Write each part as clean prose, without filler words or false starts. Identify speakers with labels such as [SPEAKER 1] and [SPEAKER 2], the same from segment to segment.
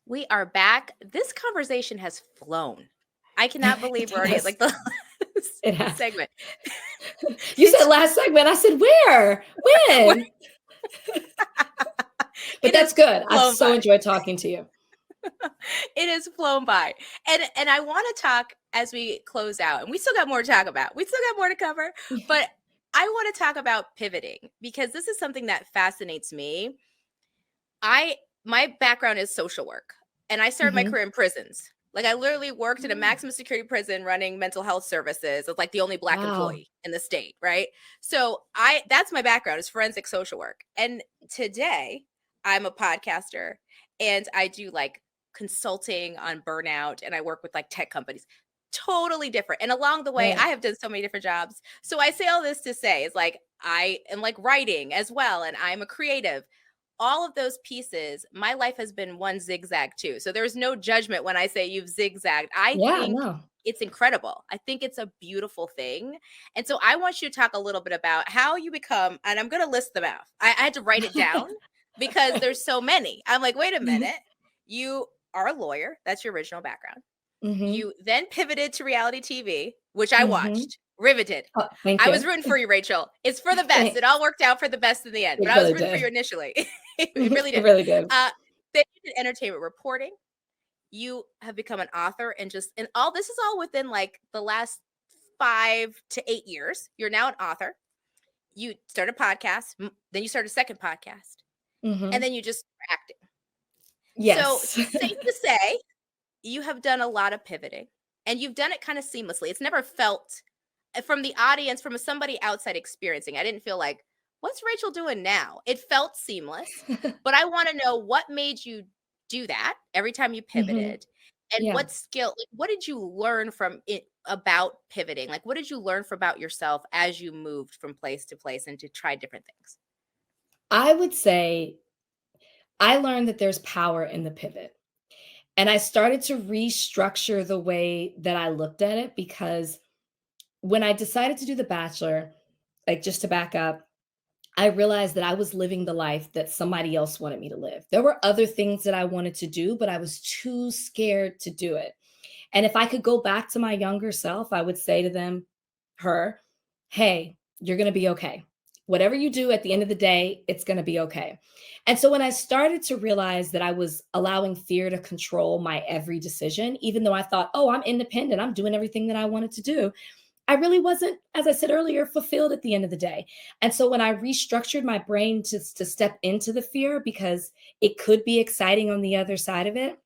[SPEAKER 1] We are back. This conversation has flown. I cannot believe
[SPEAKER 2] It
[SPEAKER 1] we're already at
[SPEAKER 2] has.
[SPEAKER 1] like the
[SPEAKER 2] It
[SPEAKER 1] last
[SPEAKER 2] has.
[SPEAKER 1] segment.
[SPEAKER 2] You said
[SPEAKER 1] It's
[SPEAKER 2] last segment. I said, where?
[SPEAKER 1] what-
[SPEAKER 2] When? But
[SPEAKER 1] it
[SPEAKER 2] that's
[SPEAKER 1] has
[SPEAKER 2] good. I've
[SPEAKER 1] flown
[SPEAKER 2] so
[SPEAKER 1] by.
[SPEAKER 2] enjoyed talking to you.
[SPEAKER 1] It has flown by. And I want to talk as we close out. And we still got more to talk about. We still got more to cover, but I want to talk about pivoting because this is something that fascinates me. My background is social work, and I started my
[SPEAKER 2] Hmm.
[SPEAKER 1] career in prisons. Like I literally worked in a maximum security prison running mental health services as like the only Black
[SPEAKER 2] Wow.
[SPEAKER 1] employee in the state, right? So I that's my background is forensic social work. And today I'm a podcaster and I do like consulting on burnout and I work with like tech companies. Totally different. And along the way, I
[SPEAKER 2] Right.
[SPEAKER 1] have done so many different jobs. So I say all this to say is like I am like writing as well and I'm a creative, all of those pieces, my life has been one zigzag too. So there's no judgment when I say you've zigzagged. I
[SPEAKER 2] Yeah,
[SPEAKER 1] think
[SPEAKER 2] no.
[SPEAKER 1] it's incredible. I think it's a beautiful thing. And so I want you to talk a little bit about how you become, and I'm going to list them out. I had to write it down because there's so many. I'm like, wait a minute. You are a lawyer. That's your original background.
[SPEAKER 2] Hmm.
[SPEAKER 1] You then pivoted to reality TV, which I
[SPEAKER 2] Hmm.
[SPEAKER 1] watched, riveted.
[SPEAKER 2] Oh, thank
[SPEAKER 1] I was
[SPEAKER 2] you.
[SPEAKER 1] rooting for you, Rachel. It's for the best. It all
[SPEAKER 2] Thanks.
[SPEAKER 1] worked out for the best in the end, but
[SPEAKER 2] It
[SPEAKER 1] I was
[SPEAKER 2] really
[SPEAKER 1] rooting for you
[SPEAKER 2] did.
[SPEAKER 1] initially. It really
[SPEAKER 2] It
[SPEAKER 1] did.
[SPEAKER 2] really did.
[SPEAKER 1] Uh, then you did entertainment reporting. You have become an author, and all this is all within like the last 5 to 8 years. You're now an author. You start a podcast, then you start a second podcast, and
[SPEAKER 2] Hmm.
[SPEAKER 1] then you just start acting. So
[SPEAKER 2] Yes.
[SPEAKER 1] safe to say, you have done a lot of pivoting, and you've done it kind of seamlessly. It's never felt from the audience, from somebody outside experiencing. I didn't feel like, what's Rachel doing now? It felt seamless, but I want to know what made you do that every time you
[SPEAKER 2] Hmm.
[SPEAKER 1] pivoted, and
[SPEAKER 2] Yeah.
[SPEAKER 1] what skill, like, what did you learn from it about pivoting? Like, what did you learn about yourself as you moved from place to place and to try different things?
[SPEAKER 2] I would say I learned that there's power in the pivot. And I started to restructure the way that I looked at it because when I decided to do The Bachelor, like just to back up, I realized that I was living the life that somebody else wanted me to live. There were other things that I wanted to do, but I was too scared to do it. And if I could go back to my younger self, I would say to her, hey, you're going to be okay. Whatever you do at the end of the day, it's going to be okay. And so when I started to realize that I was allowing fear to control my every decision, even though I thought, oh, I'm independent, I'm doing everything that I wanted to do, I really wasn't, as I said earlier, fulfilled at the end of the day. And so when I restructured my brain to step into the fear because it could be exciting on the other side of it,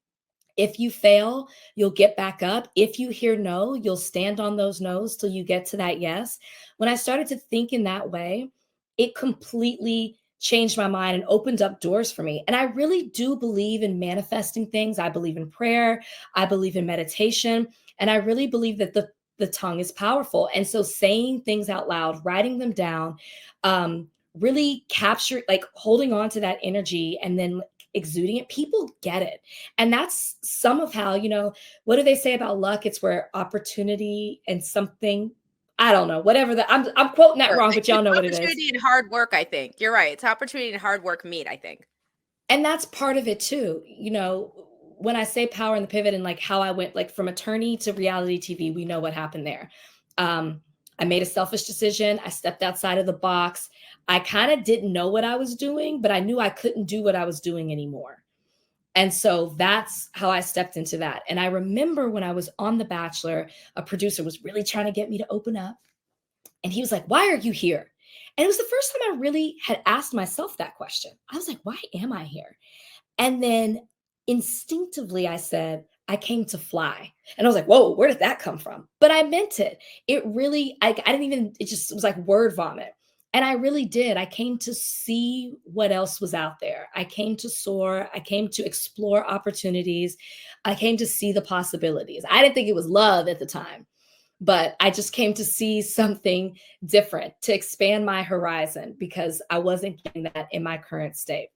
[SPEAKER 2] if you fail, you'll get back up. If you hear no, you'll stand on those no's till you get to that yes. When I started to think in that way, it completely changed my mind and opened up doors for me. And I really do believe in manifesting things. I believe in prayer, I believe in meditation, and I really believe that the tongue is powerful. And so saying things out loud, writing them down, really capture, like holding on to that energy and then exuding it, people get it. And that's some of how, what do they say about luck? It's where opportunity and something, I don't know, whatever that I'm quoting that wrong, but y'all
[SPEAKER 1] It's
[SPEAKER 2] know what it is.
[SPEAKER 1] opportunity and hard work, I think. You're right. It's opportunity and hard work meet, I think.
[SPEAKER 2] And that's part of it too. When I say power in the pivot and like how I went like from attorney to reality TV, we know what happened there. Um, I made a selfish decision. I stepped outside of the box. I kind of didn't know what I was doing, but I knew I couldn't do what I was doing anymore. And so that's how I stepped into that. And I remember when I was on The Bachelor, a producer was really trying to get me to open up. And he was like, why are you here? And it was the first time I really had asked myself that question. I was like, why am I here? And then instinctively I said, I came to fly. And I was like, whoa, where did that come from? But I meant it. It really, I didn't even, it just was like word vomit. And I really did. I came to see what else was out there. I came to soar. I came to explore opportunities. I came to see the possibilities. I didn't think it was love at the time, but I just came to see something different, to expand my horizon because I wasn't getting that in my current state.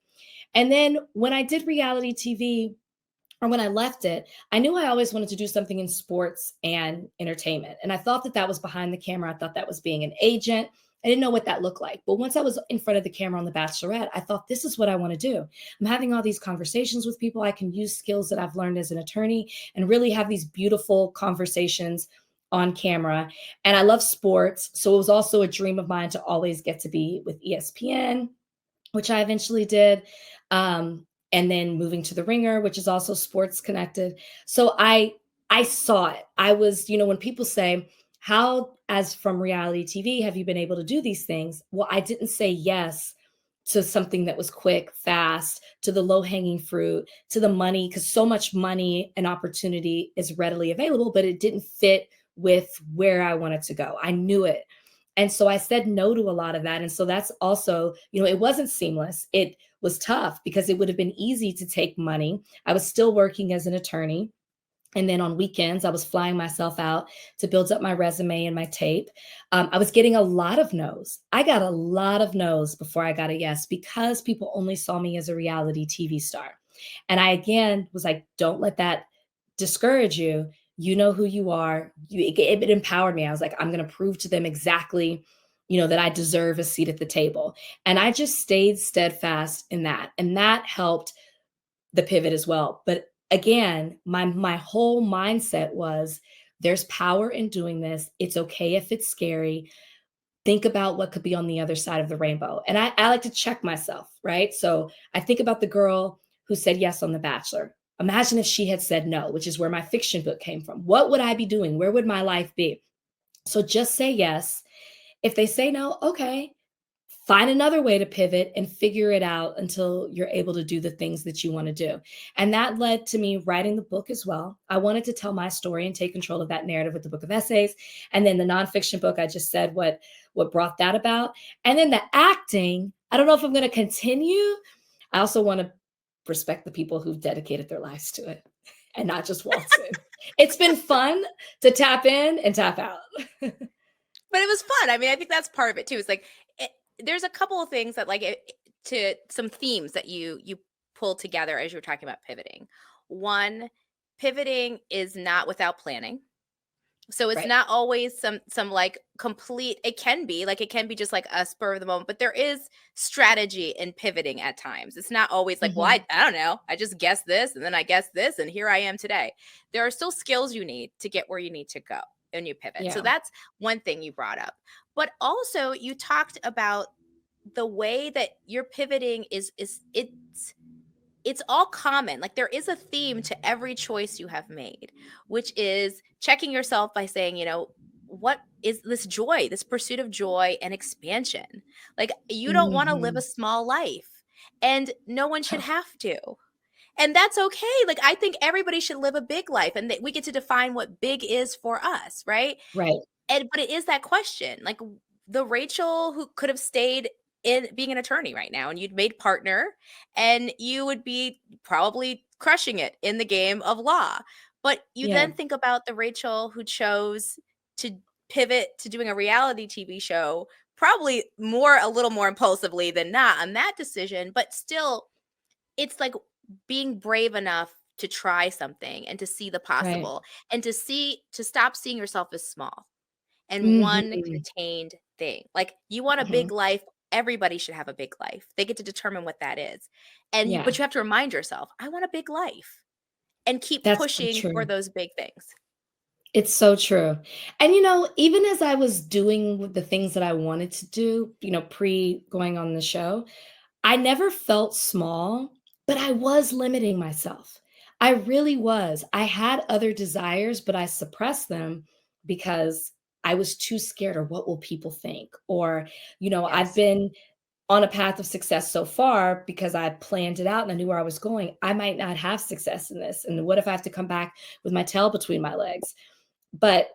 [SPEAKER 2] And then when I did reality TV, or when I left it, I knew I always wanted to do something in sports and entertainment. And I thought that that was behind the camera. I thought that was being an agent. I didn't know what that looked like. But once I was in front of the camera on The Bachelorette, I thought, this is what I want to do. I'm having all these conversations with people. I can use skills that I've learned as an attorney and really have these beautiful conversations on camera. And I love sports. So it was also a dream of mine to always get to be with ESPN, which I eventually did. And then moving to The Ringer, which is also sports connected. So I saw it. I was, when people say, how, as from reality TV, have you been able to do these things? Well, I didn't say yes to something that was quick, fast, to the low hanging fruit, to the money, because so much money and opportunity is readily available, but it didn't fit with where I wanted to go. I knew it. And so I said no to a lot of that. And so that's also, it wasn't seamless. It was tough because it would have been easy to take money. I was still working as an attorney. And then on weekends, I was flying myself out to build up my resume and my tape. I was getting a lot of no's. I got a lot of no's before I got a yes because people only saw me as a reality TV star. And I, again, was like, don't let that discourage you. You know who you are. It empowered me. I was like, I'm going to prove to them exactly, that I deserve a seat at the table. And I just stayed steadfast in that. And that helped the pivot as well. But again, my whole mindset was, there's power in doing this. It's okay if it's scary. Think about what could be on the other side of the rainbow. And I like to check myself, right? So I think about the girl who said yes on The Bachelor. Imagine if she had said no, which is where my fiction book came from. What would I be doing? Where would my life be? So just say yes. If they say no, okay, find another way to pivot and figure it out until you're able to do the things that you want to do. And that led to me writing the book as well. I wanted to tell my story and take control of that narrative with the book of essays. And then the nonfiction book, I just said what brought that about. And then the acting, I don't know if I'm going to continue. I also want to respect the people who've dedicated their lives to it and not just waltz in. It's been fun to tap in and tap out.
[SPEAKER 1] But it was fun. I mean, I think that's part of it too. It's like there's a couple of things that to some themes that you pull together as you were talking about pivoting. One, pivoting is not without planning. So it's
[SPEAKER 2] Right.
[SPEAKER 1] not always some complete, it can be just like a spur of the moment, but there is strategy in pivoting at times. It's not always like, well,
[SPEAKER 2] Mhm.
[SPEAKER 1] I don't know. I just guessed this and then I guessed this and here I am today. There are still skills you need to get where you need to go when you pivot. So
[SPEAKER 2] Yeah.
[SPEAKER 1] that's one thing you brought up. But also you talked about the way that you're pivoting is it's all common. Like there is a theme to every choice you have made, which is checking yourself by saying, what is this joy, this pursuit of joy and expansion? Like you don't want to live a
[SPEAKER 2] Mhm.
[SPEAKER 1] small life and no one should have to. And that's okay. Like I think everybody should live a big life and that we get to define what big is for us, right?
[SPEAKER 2] Right.
[SPEAKER 1] But it is that question, like the Rachel who could have stayed in being an attorney right now and you'd made partner and you would be probably crushing it in the game of law. But you
[SPEAKER 2] Yeah.
[SPEAKER 1] then think about the Rachel who chose to pivot to doing a reality TV show, probably a little more impulsively than not on that decision, but still it's like being brave enough to try something and to see the
[SPEAKER 2] Right.
[SPEAKER 1] possible and to stop seeing yourself as small and one
[SPEAKER 2] Mhm.
[SPEAKER 1] contained thing. Like you want a
[SPEAKER 2] Mhm.
[SPEAKER 1] big life, everybody should have a big life. They get to determine what that is. But
[SPEAKER 2] Yeah.
[SPEAKER 1] you have to remind yourself, I want a big life and keep
[SPEAKER 2] That's so
[SPEAKER 1] pushing for
[SPEAKER 2] true.
[SPEAKER 1] those big things.
[SPEAKER 2] It's so true. And, even as I was doing the things that I wanted to do, pre going on the show, I never felt small, but I was limiting myself. I really was. I had other desires, but I suppressed them because I was too scared, or what will people think? Or, I've
[SPEAKER 1] Yes.
[SPEAKER 2] been on a path of success so far because I planned it out and I knew where I was going. I might not have success in this. And what if I have to come back with my tail between my legs? But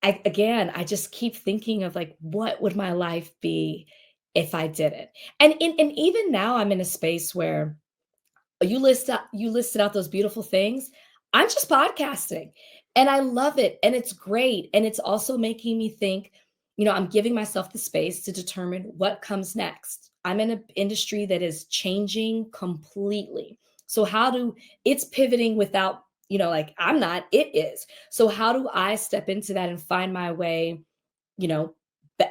[SPEAKER 2] I just keep thinking of, like, what would my life be if I did it? And even now I'm in a space where you listed out those beautiful things. I'm just podcasting and I love it and it's great. And it's also making me think, I'm giving myself the space to determine what comes next. I'm in an industry that is changing completely. So it's pivoting without, like I'm not, it is. So how do I step into that and find my way, you know,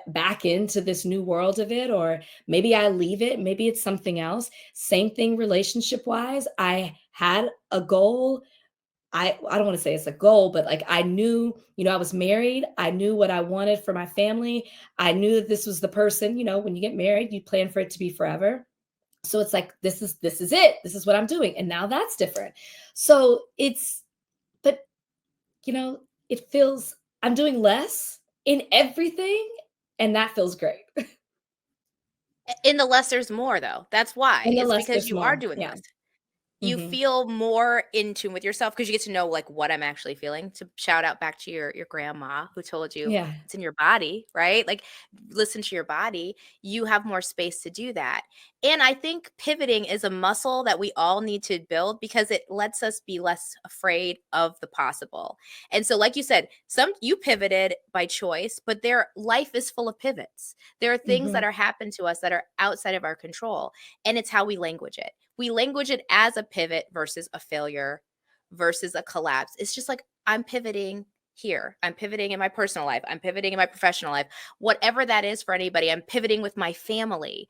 [SPEAKER 2] back into this new world of it, or maybe I leave it, maybe it's something else. Same thing relationship wise. I had a goal. I don't want to say it's a goal, but like I knew, I was married. I knew what I wanted for my family. I knew that this was the person, when you get married, you plan for it to be forever. So it's like this is it. This is what I'm doing. And now that's different. So but it feels I'm doing less in everything, and that feels great.
[SPEAKER 1] In the less, there's more, though. That's why.
[SPEAKER 2] And the
[SPEAKER 1] It's
[SPEAKER 2] less
[SPEAKER 1] because
[SPEAKER 2] there's
[SPEAKER 1] you are
[SPEAKER 2] more.
[SPEAKER 1] doing
[SPEAKER 2] Yeah.
[SPEAKER 1] less. You
[SPEAKER 2] Mhm.
[SPEAKER 1] feel more in tune with yourself because you get to know, like, what I'm actually feeling. To shout out back to your grandma who told you
[SPEAKER 2] Yeah.
[SPEAKER 1] it's in your body, right? Like, listen to your body. You have more space to do that. And I think pivoting is a muscle that we all need to build because it lets us be less afraid of the possible. And so, like you said, you pivoted by choice, but their life is full of pivots. There are things that
[SPEAKER 2] Mhm.
[SPEAKER 1] are happen to us that are outside of our control, and it's how we language it. We language it as a pivot versus a failure versus a collapse. It's just like, I'm pivoting here. I'm pivoting in my personal life. I'm pivoting in my professional life. Whatever that is for anybody, I'm pivoting with my family.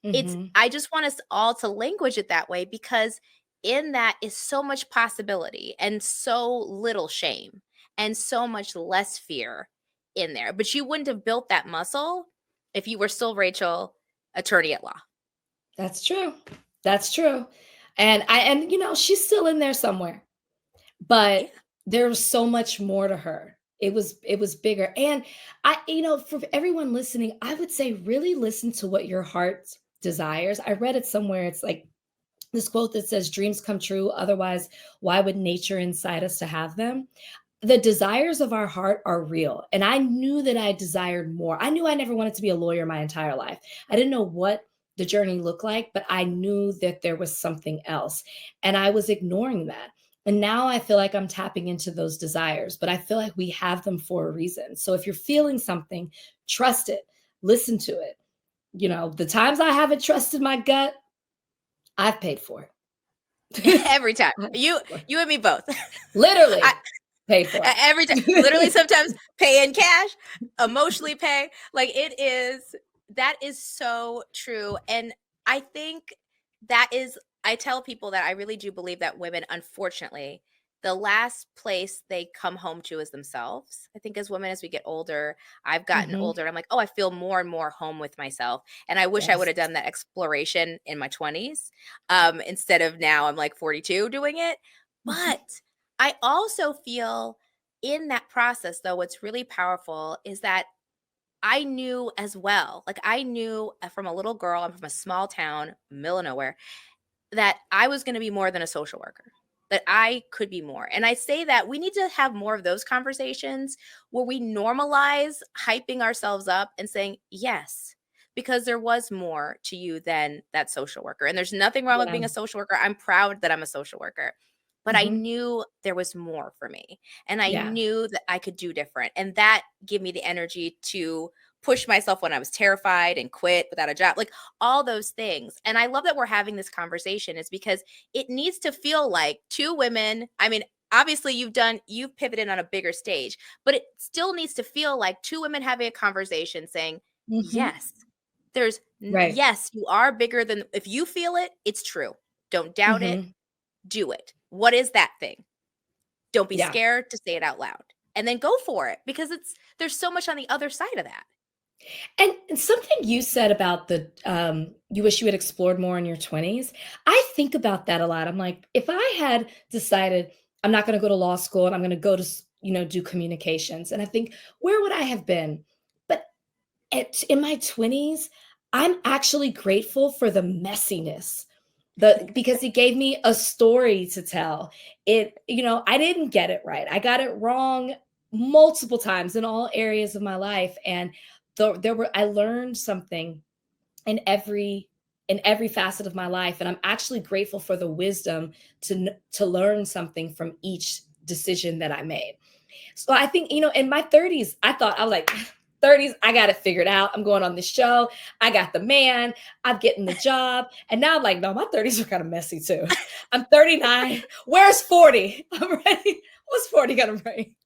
[SPEAKER 2] Mhm.
[SPEAKER 1] I just want us all to language it that way because in that is so much possibility and so little shame and so much less fear in there. But you wouldn't have built that muscle if you were still Rachel, attorney at law.
[SPEAKER 2] That's true. That's true. And she's still in there somewhere.
[SPEAKER 1] Yeah.
[SPEAKER 2] But there was so much more to her. It was bigger. And for everyone listening, I would say really listen to what your heart desires. I read it somewhere. It's like this quote that says dreams come true, otherwise why would nature incite us to have them? The desires of our heart are real. And I knew that I desired more. I knew I never wanted to be a lawyer my entire life. I didn't know what the journey looked like, but I knew that there was something else. And I was ignoring that. And now I feel like I'm tapping into those desires, but I feel like we have them for a reason. So if you're feeling something, trust it, listen to it. The times I haven't trusted my gut, I've paid for it.
[SPEAKER 1] Every time.
[SPEAKER 2] I've
[SPEAKER 1] You
[SPEAKER 2] paid for it.
[SPEAKER 1] you and me both. I
[SPEAKER 2] Literally paid for
[SPEAKER 1] every time. Literally
[SPEAKER 2] it.
[SPEAKER 1] sometimes pay in cash, emotionally pay. Like that is so true. And I think that is I tell people that I really do believe that women, unfortunately, the last place they come home to is themselves. I think as women, as we get older, I've gotten
[SPEAKER 2] Mhm.
[SPEAKER 1] older. And I'm like, oh, I feel more and more home with myself. And I wish I would
[SPEAKER 2] Yes.
[SPEAKER 1] have done that exploration in my 20s instead of now I'm like 42 doing it.
[SPEAKER 2] Mhm.
[SPEAKER 1] But I also feel in that process, though, what's really powerful is that I knew as well, like I knew from a little girl, I'm from a small town, middle of nowhere, that I was going to be more than a social worker, that I could be more. And I say that we need to have more of those conversations where we normalize hyping ourselves up and saying, yes, because there was more to you than that social worker. And there's nothing wrong with
[SPEAKER 2] Yeah.
[SPEAKER 1] being a social worker. I'm proud that I'm a social worker. But I
[SPEAKER 2] Mhm.
[SPEAKER 1] knew there was more for me. And I
[SPEAKER 2] Yeah.
[SPEAKER 1] knew that I could do different. And that gave me the energy to push myself when I was terrified and quit without a job. Like all those things. And I love that we're having this conversation is because it needs to feel like two women. I mean, obviously you've pivoted on a bigger stage, but it still needs to feel like two women having a conversation saying,
[SPEAKER 2] Mhm.
[SPEAKER 1] yes,
[SPEAKER 2] Right.
[SPEAKER 1] yes, you are bigger than if you feel it, it's true. Don't doubt it,
[SPEAKER 2] Mhm.
[SPEAKER 1] do it. What is that thing? Don't be
[SPEAKER 2] Yeah.
[SPEAKER 1] scared to say it out loud. And then go for it because there's so much on the other side of that.
[SPEAKER 2] And something you said about you wish you had explored more in your 20s. I think about that a lot. I'm like, if I had decided I'm not going to go to law school and I'm going to go to, do communications, and I think, where would I have been? But in my 20s, I'm actually grateful for the messiness. Because it gave me a story to tell. I didn't get it right. I got it wrong multiple times in all areas of my life. And I learned something in every facet of my life. And I'm actually grateful for the wisdom to learn something from each decision that I made. So I think, in my 30s, I was like, 30s, I got it figured out. I'm going on the show. I got the man. I'm getting the job. And now I'm like, no, my 30s are kind of messy too. I'm 39. Where's 40? I'm ready. What's 40 going to bring?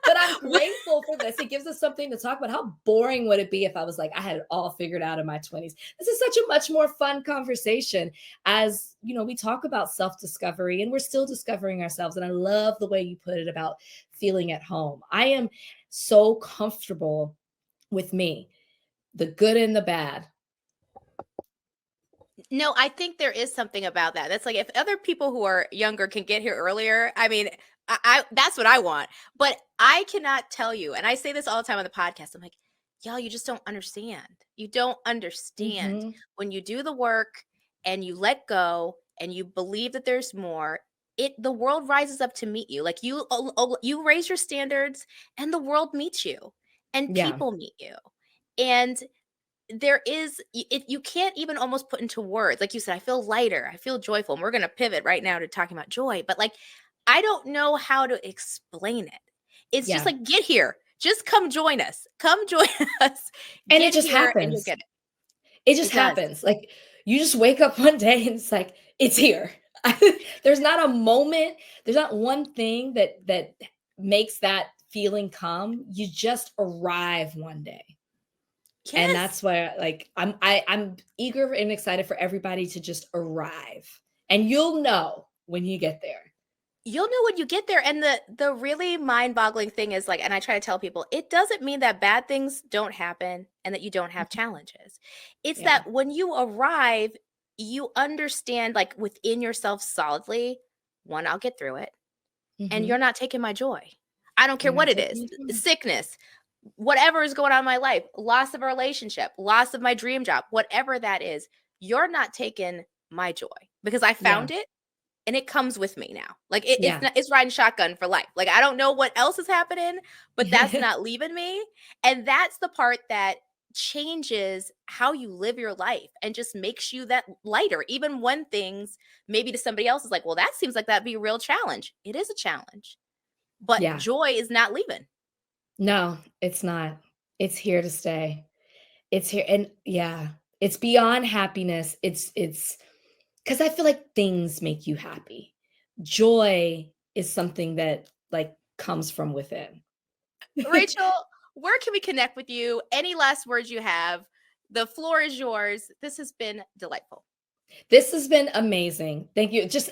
[SPEAKER 2] But I'm grateful for this. It gives us something to talk about. How boring would it be if I was like, I had it all figured out in my 20s? This is such a much more fun conversation as, we talk about self-discovery and we're still discovering ourselves. And I love the way you put it about feeling at home. I am so comfortable with me, the good and the bad.
[SPEAKER 1] No, I think there is something about that. That's like if other people who are younger can get here earlier, I mean, I that's what I want. But I cannot tell you, and I say this all the time on the podcast. I'm like, y'all, you just don't understand. You don't understand
[SPEAKER 2] Mhm.
[SPEAKER 1] when you do the work and you let go and you believe that there's more. The world rises up to meet you. Like you raise your standards, and the world meets you, and
[SPEAKER 2] Yeah.
[SPEAKER 1] people meet you, and there is you can't even almost put into words. Like you said, I feel lighter, I feel joyful, and we're going to pivot right now to talking about joy, but like I don't know how to explain it. It's just
[SPEAKER 2] Yeah.
[SPEAKER 1] like, get here, just come join us, come join us,
[SPEAKER 2] And it
[SPEAKER 1] get
[SPEAKER 2] just
[SPEAKER 1] here and you'll
[SPEAKER 2] happens.
[SPEAKER 1] get it.
[SPEAKER 2] It just
[SPEAKER 1] It does.
[SPEAKER 2] happens. Like you just wake up one day and it's like, it's here. There's not a moment, there's not one thing that makes that feeling come. You just arrive one day. And
[SPEAKER 1] Yes,
[SPEAKER 2] that's where like I'm eager and excited for everybody to just arrive. And you'll know when you get there.
[SPEAKER 1] you'll know when you get there. And the really mind-boggling thing is, like, and I try to tell people, it doesn't mean that bad things don't happen and that you don't have challenges. It's
[SPEAKER 2] Yeah.
[SPEAKER 1] that when you arrive, you understand, like, within yourself solidly, one, I'll get through it, and
[SPEAKER 2] Mhm.
[SPEAKER 1] you're not taking my joy. I don't care
[SPEAKER 2] You're
[SPEAKER 1] what
[SPEAKER 2] not
[SPEAKER 1] it
[SPEAKER 2] taking
[SPEAKER 1] is,
[SPEAKER 2] it from
[SPEAKER 1] sickness, whatever is going on in my life, loss of a relationship, loss of my dream job, whatever that is, you're not taking my joy because I
[SPEAKER 2] Yeah.
[SPEAKER 1] found it and it comes with me now. Like it's
[SPEAKER 2] Yeah.
[SPEAKER 1] not, it's riding shotgun for life. Like I don't know what else is happening, but that's not leaving me. And that's the part that changes how you live your life and just makes you that lighter. Even when things maybe to somebody else is like, well, that seems like that'd be a real challenge. It is a challenge, but
[SPEAKER 2] Yeah.
[SPEAKER 1] joy is not leaving.
[SPEAKER 2] No, it's not. It's here to stay. It's here and yeah, it's beyond happiness. It's because I feel like things make you happy. Joy is something that like comes from within.
[SPEAKER 1] Rachel, where can we connect with you? Any last words you have? The floor is yours. This has been delightful.
[SPEAKER 2] This has been amazing. Thank you. Just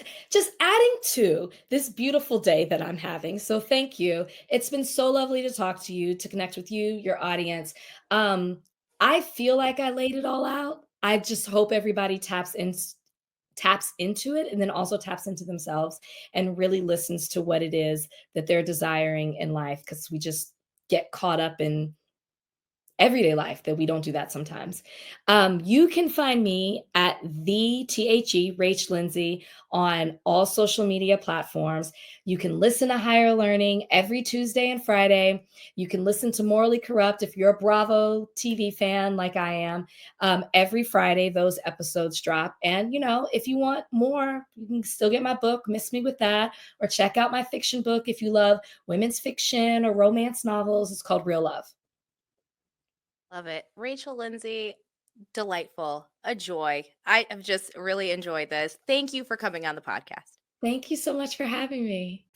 [SPEAKER 2] adding to this beautiful day that I'm having. So thank you. It's been so lovely to talk to you, to connect with you, your audience. Um I feel like I laid it all out. I just hope everybody taps into it and then also taps into themselves and really listens to what it is that they're desiring in life because we just get caught up in everyday life that we don't do that sometimes. You can find me at the Rach Lindsay on all social media platforms. You can listen to Higher Learning every Tuesday and Friday. You can listen to Morally Corrupt if you're a Bravo TV fan like I am. Every Friday, those episodes drop. And, if you want more, you can still get my book, Miss Me With That, or check out my fiction book if you love women's fiction or romance novels. It's called Real Love.
[SPEAKER 1] Love it. Rachel Lindsay, delightful, a joy. I have just really enjoyed this. Thank you for coming on the podcast.
[SPEAKER 2] Thank you so much for having me.